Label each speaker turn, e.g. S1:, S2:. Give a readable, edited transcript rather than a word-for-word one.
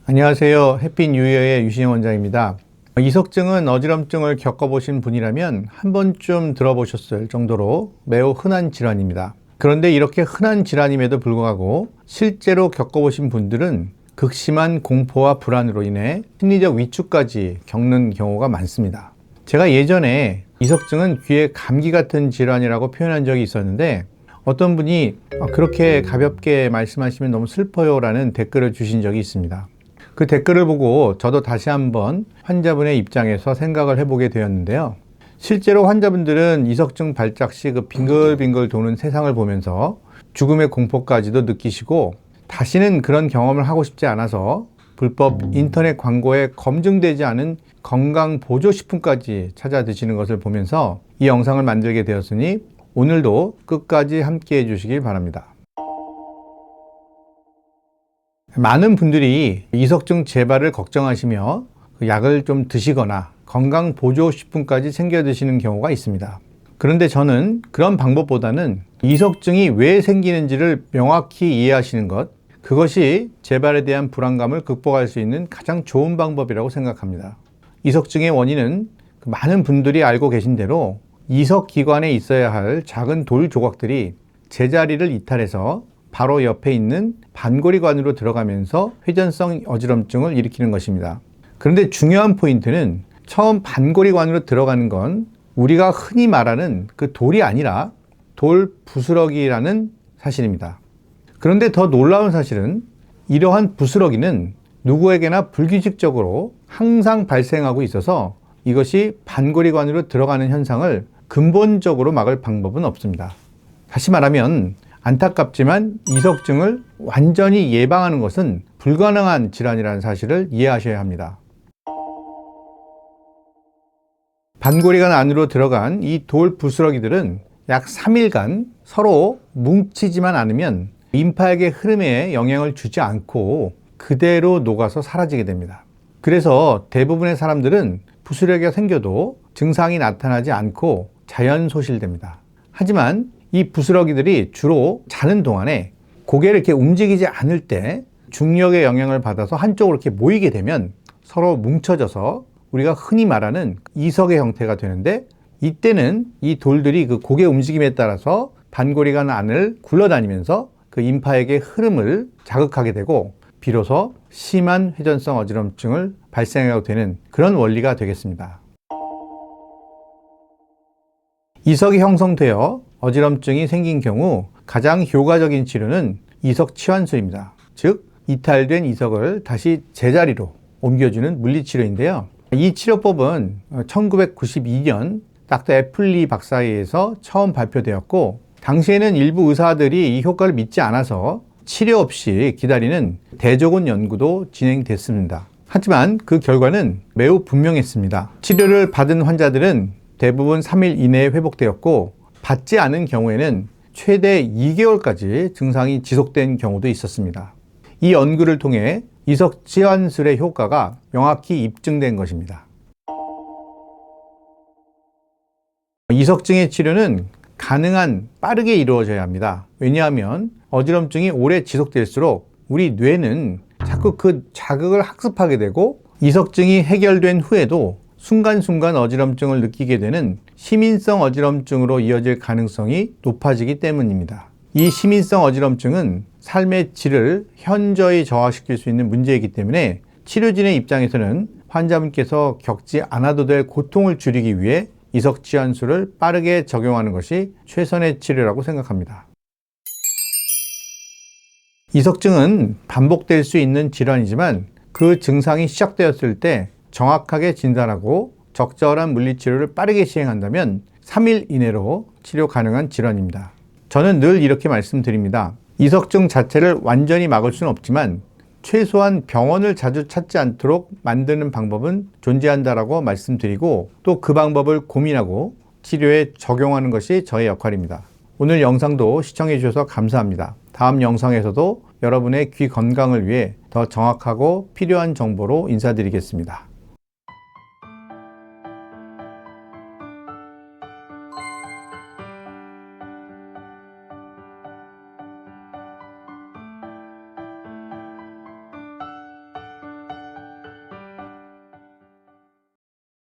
S1: 안녕하세요. 햇빛 뉴이어의 유신영 원장입니다. 이석증은 어지럼증을 겪어보신 분이라면 한 번쯤 들어보셨을 정도로 매우 흔한 질환입니다. 그런데 이렇게 흔한 질환임에도 불구하고 실제로 겪어보신 분들은 극심한 공포와 불안으로 인해 심리적 위축까지 겪는 경우가 많습니다. 제가 예전에 이석증은 귀의 감기 같은 질환이라고 표현한 적이 있었는데 어떤 분이 그렇게 가볍게 말씀하시면 너무 슬퍼요 라는 댓글을 주신 적이 있습니다. 그 댓글을 보고 저도 다시 한번 환자분의 입장에서 생각을 해보게 되었는데요. 실제로 환자분들은 이석증 발작 시 그 빙글빙글 도는 세상을 보면서 죽음의 공포까지도 느끼시고 다시는 그런 경험을 하고 싶지 않아서 불법 인터넷 광고에 검증되지 않은 건강보조식품까지 찾아 드시는 것을 보면서 이 영상을 만들게 되었으니 오늘도 끝까지 함께 해주시길 바랍니다. 많은 분들이 이석증 재발을 걱정하시며 약을 좀 드시거나 건강보조식품까지 챙겨 드시는 경우가 있습니다. 그런데 저는 그런 방법보다는 이석증이 왜 생기는지를 명확히 이해하시는 것, 그것이 재발에 대한 불안감을 극복할 수 있는 가장 좋은 방법이라고 생각합니다. 이석증의 원인은 많은 분들이 알고 계신 대로 이석기관에 있어야 할 작은 돌 조각들이 제자리를 이탈해서 바로 옆에 있는 반고리관으로 들어가면서 회전성 어지럼증을 일으키는 것입니다. 그런데 중요한 포인트는 처음 반고리관으로 들어가는 건 우리가 흔히 말하는 그 돌이 아니라 돌 부스러기라는 사실입니다. 그런데 더 놀라운 사실은 이러한 부스러기는 누구에게나 불규칙적으로 항상 발생하고 있어서 이것이 반고리관으로 들어가는 현상을 근본적으로 막을 방법은 없습니다. 다시 말하면 안타깝지만 이석증을 완전히 예방하는 것은 불가능한 질환이라는 사실을 이해하셔야 합니다. 반고리관 안으로 들어간 이 돌 부스러기들은 약 3일간 서로 뭉치지만 않으면 림파액의 흐름에 영향을 주지 않고 그대로 녹아서 사라지게 됩니다. 그래서 대부분의 사람들은 부스러기가 생겨도 증상이 나타나지 않고 자연 소실됩니다. 하지만 이 부스러기들이 주로 자는 동안에 고개를 이렇게 움직이지 않을 때 중력의 영향을 받아서 한쪽으로 이렇게 모이게 되면 서로 뭉쳐져서 우리가 흔히 말하는 이석의 형태가 되는데, 이때는 이 돌들이 그 고개 움직임에 따라서 반고리관 안을 굴러다니면서 그 림파액의 흐름을 자극하게 되고 비로소 심한 회전성 어지럼증을 발생하게 되는 그런 원리가 되겠습니다. 이석이 형성되어 어지럼증이 생긴 경우 가장 효과적인 치료는 이석 치환술입니다. 즉 이탈된 이석을 다시 제자리로 옮겨주는 물리치료인데요. 이 치료법은 1992년 닥터 애플리 박사에 의해서 처음 발표되었고, 당시에는 일부 의사들이 이 효과를 믿지 않아서 치료 없이 기다리는 대조군 연구도 진행됐습니다. 하지만 그 결과는 매우 분명했습니다. 치료를 받은 환자들은 대부분 3일 이내에 회복되었고, 받지 않은 경우에는 최대 2개월까지 증상이 지속된 경우도 있었습니다. 이 연구를 통해 이석 치환술의 효과가 명확히 입증된 것입니다. 이석증의 치료는 가능한 빠르게 이루어져야 합니다. 왜냐하면 어지럼증이 오래 지속될수록 우리 뇌는 자꾸 그 자극을 학습하게 되고 이석증이 해결된 후에도 순간순간 어지럼증을 느끼게 되는 시민성 어지럼증으로 이어질 가능성이 높아지기 때문입니다. 이 시민성 어지럼증은 삶의 질을 현저히 저하시킬 수 있는 문제이기 때문에 치료진의 입장에서는 환자분께서 겪지 않아도 될 고통을 줄이기 위해 이석 치환술을 빠르게 적용하는 것이 최선의 치료라고 생각합니다. 이석증은 반복될 수 있는 질환이지만 그 증상이 시작되었을 때 정확하게 진단하고 적절한 물리치료를 빠르게 시행한다면 3일 이내로 치료 가능한 질환입니다. 저는 늘 이렇게 말씀드립니다. 이석증 자체를 완전히 막을 수는 없지만 최소한 병원을 자주 찾지 않도록 만드는 방법은 존재한다라고 말씀드리고, 또 그 방법을 고민하고 치료에 적용하는 것이 저의 역할입니다. 오늘 영상도 시청해 주셔서 감사합니다. 다음 영상에서도 여러분의 귀 건강을 위해 더 정확하고 필요한 정보로 인사드리겠습니다.